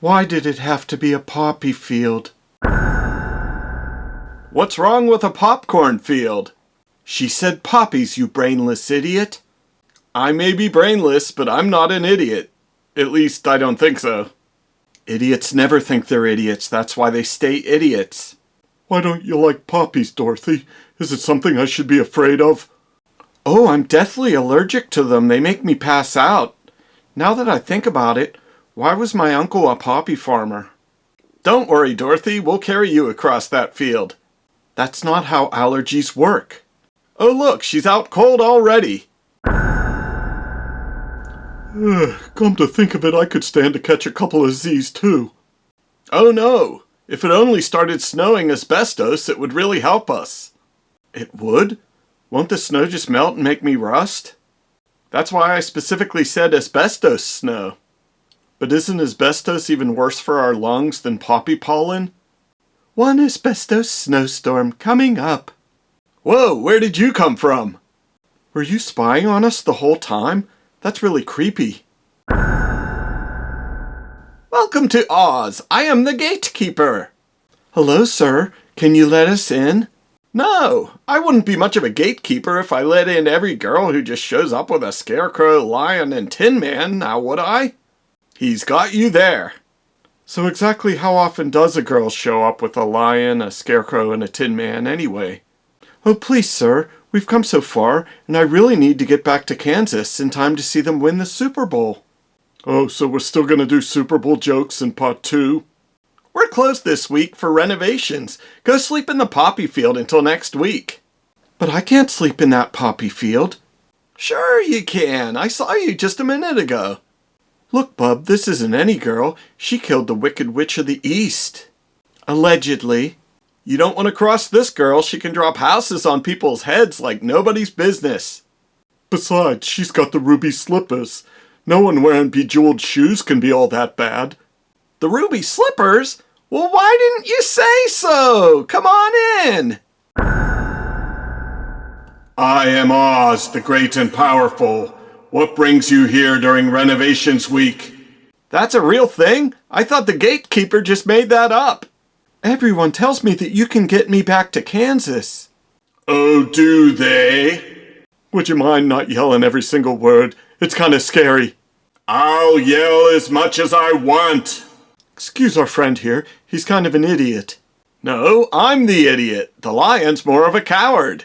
Why did it have to be a poppy field? What's wrong with a popcorn field? She said poppies, you brainless idiot. I may be brainless, but I'm not an idiot. At least, I don't think so. Idiots never think they're idiots. That's why they stay idiots. Why don't you like poppies, Dorothy? Is it something I should be afraid of? Oh, I'm deathly allergic to them. They make me pass out. Now that I think about it, why was my uncle a poppy farmer? Don't worry, Dorothy. We'll carry you across that field. That's not how allergies work. Oh, look, she's out cold already. Come to think of it, I could stand to catch a couple of Z's too. Oh no, if it only started snowing asbestos, it would really help us. It would? Won't the snow just melt and make me rust? That's why I specifically said asbestos snow. But isn't asbestos even worse for our lungs than poppy pollen? One asbestos snowstorm coming up. Whoa, where did you come from? Were you spying on us the whole time? That's really creepy. Welcome to Oz. I am the gatekeeper. Hello, sir. Can you let us in? No, I wouldn't be much of a gatekeeper if I let in every girl who just shows up with a scarecrow, lion, and tin man, now would I? He's got you there. So exactly how often does a girl show up with a lion, a scarecrow, and a tin man anyway? Oh, please, sir. We've come so far, and I really need to get back to Kansas in time to see them win the Super Bowl. Oh, so we're still going to do Super Bowl jokes in part 2? We're closed this week for renovations. Go sleep in the poppy field until next week. But I can't sleep in that poppy field. Sure you can. I saw you just a minute ago. Look, Bub, this isn't any girl. She killed the Wicked Witch of the East. Allegedly. You don't want to cross this girl. She can drop houses on people's heads like nobody's business. Besides, she's got the ruby slippers. No one wearing bejeweled shoes can be all that bad. The ruby slippers? Well, why didn't you say so? Come on in. I am Oz, the great and powerful. What brings you here during renovations week? That's a real thing? I thought the gatekeeper just made that up. Everyone tells me that you can get me back to Kansas. Oh, do they? Would you mind not yelling every single word? It's kind of scary. I'll yell as much as I want. Excuse our friend here. He's kind of an idiot. No, I'm the idiot. The lion's more of a coward.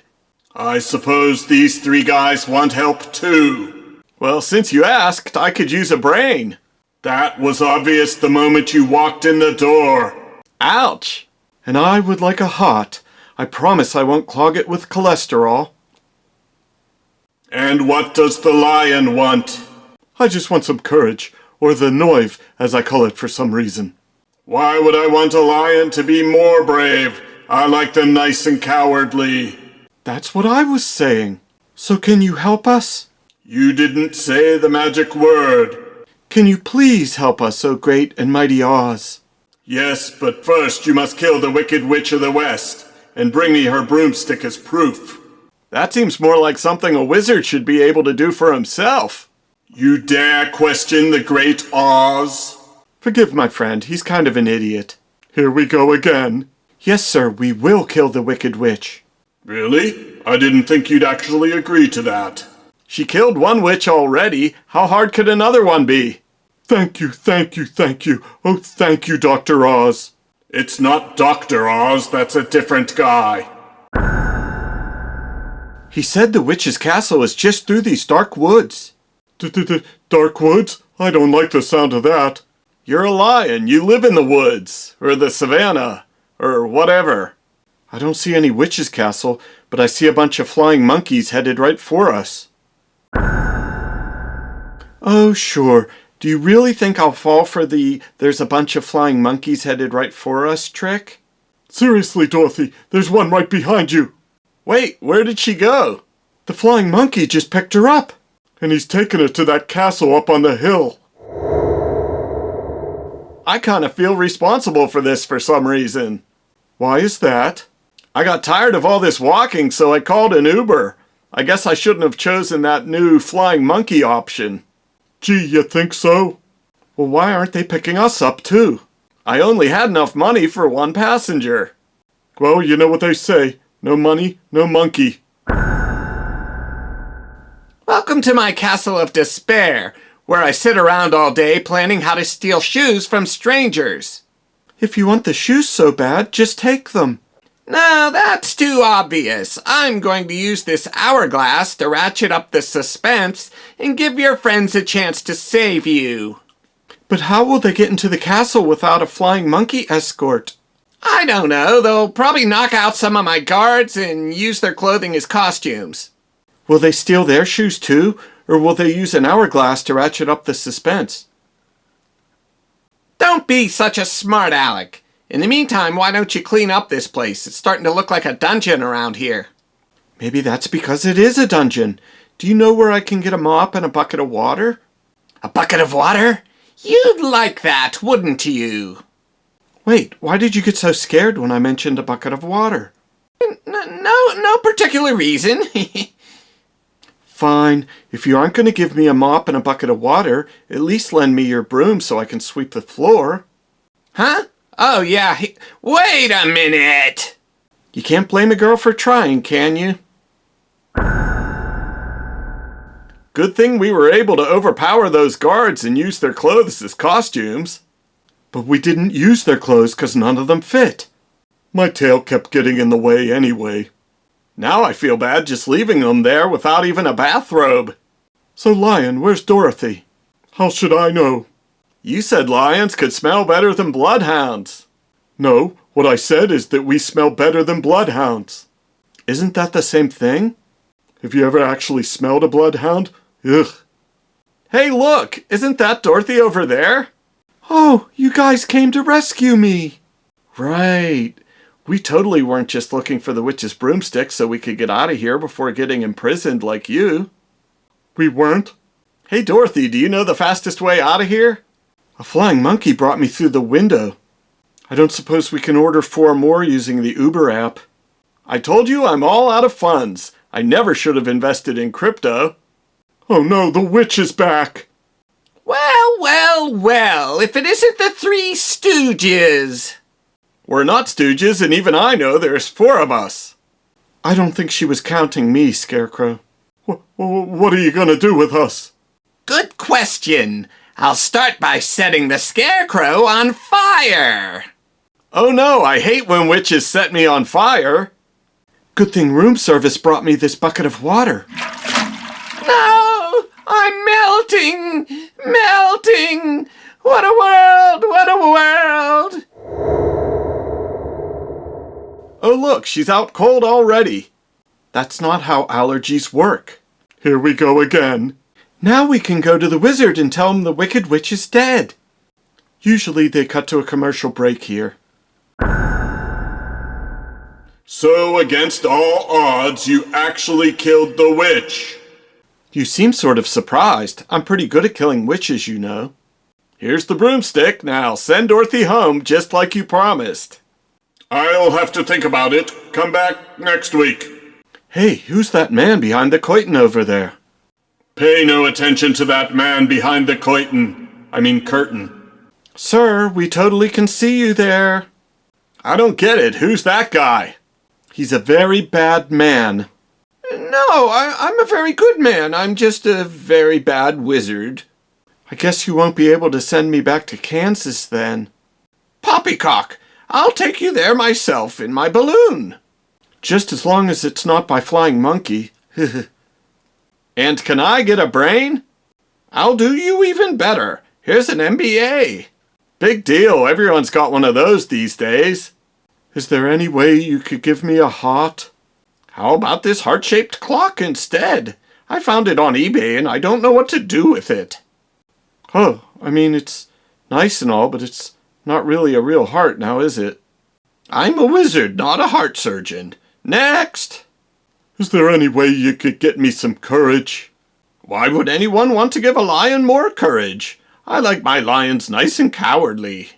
I suppose these 3 guys want help too. Well, since you asked, I could use a brain. That was obvious the moment you walked in the door. Ouch. And I would like a hot. I promise I won't clog it with cholesterol. And what does the lion want? I just want some courage, or the noive, as I call it for some reason. Why would I want a lion to be more brave? I like them nice and cowardly. That's what I was saying. So can you help us? You didn't say the magic word. Can you please help us, O great and mighty Oz? Yes, but first you must kill the Wicked Witch of the West, and bring me her broomstick as proof. That seems more like something a wizard should be able to do for himself. You dare question the great Oz? Forgive my friend, he's kind of an idiot. Here we go again. Yes, sir, we will kill the Wicked Witch. Really? I didn't think you'd actually agree to that. She killed one witch already. How hard could another one be? Thank you, thank you, thank you. Oh, thank you, Dr. Oz. It's not Dr. Oz, that's a different guy. He said the witch's castle is just through these dark woods. Dark woods? I don't like the sound of that. You're a lion. You live in the woods, or the savannah, or whatever. I don't see any witch's castle, but I see a bunch of flying monkeys headed right for us. Oh, sure. Do you really think I'll fall for the "there's a bunch of flying monkeys headed right for us" trick? Seriously, Dorothy, there's one right behind you. Wait, where did she go? The flying monkey just picked her up. And he's taken her to that castle up on the hill. I kind of feel responsible for this for some reason. Why is that? I got tired of all this walking, so I called an Uber. I guess I shouldn't have chosen that new flying monkey option. Gee, you think so? Well, why aren't they picking us up, too? I only had enough money for one passenger. Well, you know what they say. No money, no monkey. Welcome to my castle of despair, where I sit around all day planning how to steal shoes from strangers. If you want the shoes so bad, just take them. No, that's too obvious. I'm going to use this hourglass to ratchet up the suspense and give your friends a chance to save you. But how will they get into the castle without a flying monkey escort? I don't know. They'll probably knock out some of my guards and use their clothing as costumes. Will they steal their shoes too, or will they use an hourglass to ratchet up the suspense? Don't be such a smart aleck. In the meantime, why don't you clean up this place? It's starting to look like a dungeon around here. Maybe that's because it is a dungeon. Do you know where I can get a mop and a bucket of water? A bucket of water? You'd like that, wouldn't you? Wait, why did you get so scared when I mentioned a bucket of water? No particular reason. Fine. If you aren't going to give me a mop and a bucket of water, at least lend me your broom so I can sweep the floor. Huh? Oh, yeah. Wait a minute! You can't blame a girl for trying, can you? Good thing we were able to overpower those guards and use their clothes as costumes. But we didn't use their clothes because none of them fit. My tail kept getting in the way anyway. Now I feel bad just leaving them there without even a bathrobe. So, Lion, where's Dorothy? How should I know? You said lions could smell better than bloodhounds. No, what I said is that we smell better than bloodhounds. Isn't that the same thing? Have you ever actually smelled a bloodhound? Ugh. Hey, look! Isn't that Dorothy over there? Oh, you guys came to rescue me! Right. We totally weren't just looking for the witch's broomstick so we could get out of here before getting imprisoned like you. We weren't? Hey, Dorothy, do you know the fastest way out of here? A flying monkey brought me through the window. I don't suppose we can order 4 more using the Uber app. I told you I'm all out of funds. I never should have invested in crypto. Oh no, the witch is back! Well, if it isn't the Three Stooges! We're not stooges, and even I know there's 4 of us. I don't think she was counting me, Scarecrow. What are you gonna do with us? Good question. I'll start by setting the Scarecrow on fire. Oh no, I hate when witches set me on fire. Good thing room service brought me this bucket of water. No! I'm melting! Melting! What a world! What a world! Oh look, she's out cold already. That's not how allergies work. Here we go again. Now we can go to the wizard and tell him the Wicked Witch is dead. Usually they cut to a commercial break here. So, against all odds, you actually killed the witch. You seem sort of surprised. I'm pretty good at killing witches, you know. Here's the broomstick. Now send Dorothy home just like you promised. I'll have to think about it. Come back next week. Hey, who's that man behind the curtain over there? Pay no attention to that man behind the curtain. Sir, we totally can see you there. I don't get it. Who's that guy? He's a very bad man. No, I'm a very good man. I'm just a very bad wizard. I guess you won't be able to send me back to Kansas then. Poppycock, I'll take you there myself in my balloon. Just as long as it's not by flying monkey. And can I get a brain? I'll do you even better. Here's an MBA. Big deal. Everyone's got one of those these days. Is there any way you could give me a heart? How about this heart-shaped clock instead? I found it on eBay and I don't know what to do with it. Oh, I mean, it's nice and all, but it's not really a real heart now, is it? I'm a wizard, not a heart surgeon. Next! Is there any way you could get me some courage? Why would anyone want to give a lion more courage? I like my lions nice and cowardly.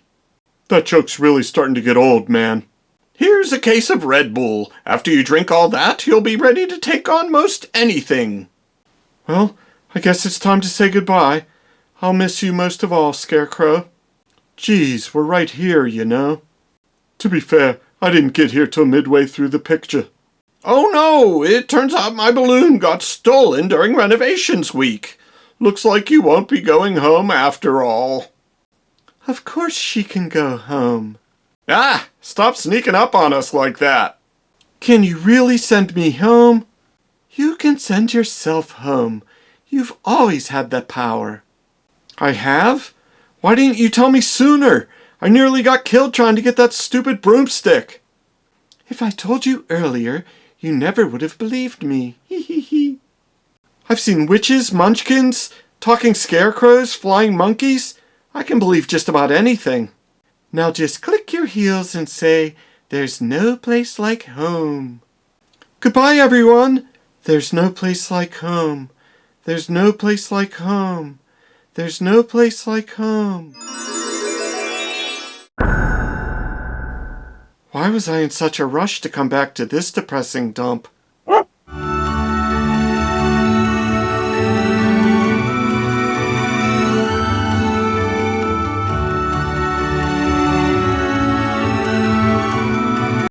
That joke's really starting to get old, man. Here's a case of Red Bull. After you drink all that, you'll be ready to take on most anything. Well, I guess it's time to say goodbye. I'll miss you most of all, Scarecrow. Geez, we're right here, you know. To be fair, I didn't get here till midway through the picture. Oh no, it turns out my balloon got stolen during renovations week. Looks like you won't be going home after all. Of course she can go home. Ah, stop sneaking up on us like that. Can you really send me home? You can send yourself home. You've always had that power. I have? Why didn't you tell me sooner? I nearly got killed trying to get that stupid broomstick. If I told you earlier, you never would have believed me. Hee hee hee. I've seen witches, munchkins, talking scarecrows, flying monkeys. I can believe just about anything. Now just click your heels and say, "There's no place like home." Goodbye, everyone. There's no place like home. There's no place like home. There's no place like home. Why was I in such a rush to come back to this depressing dump?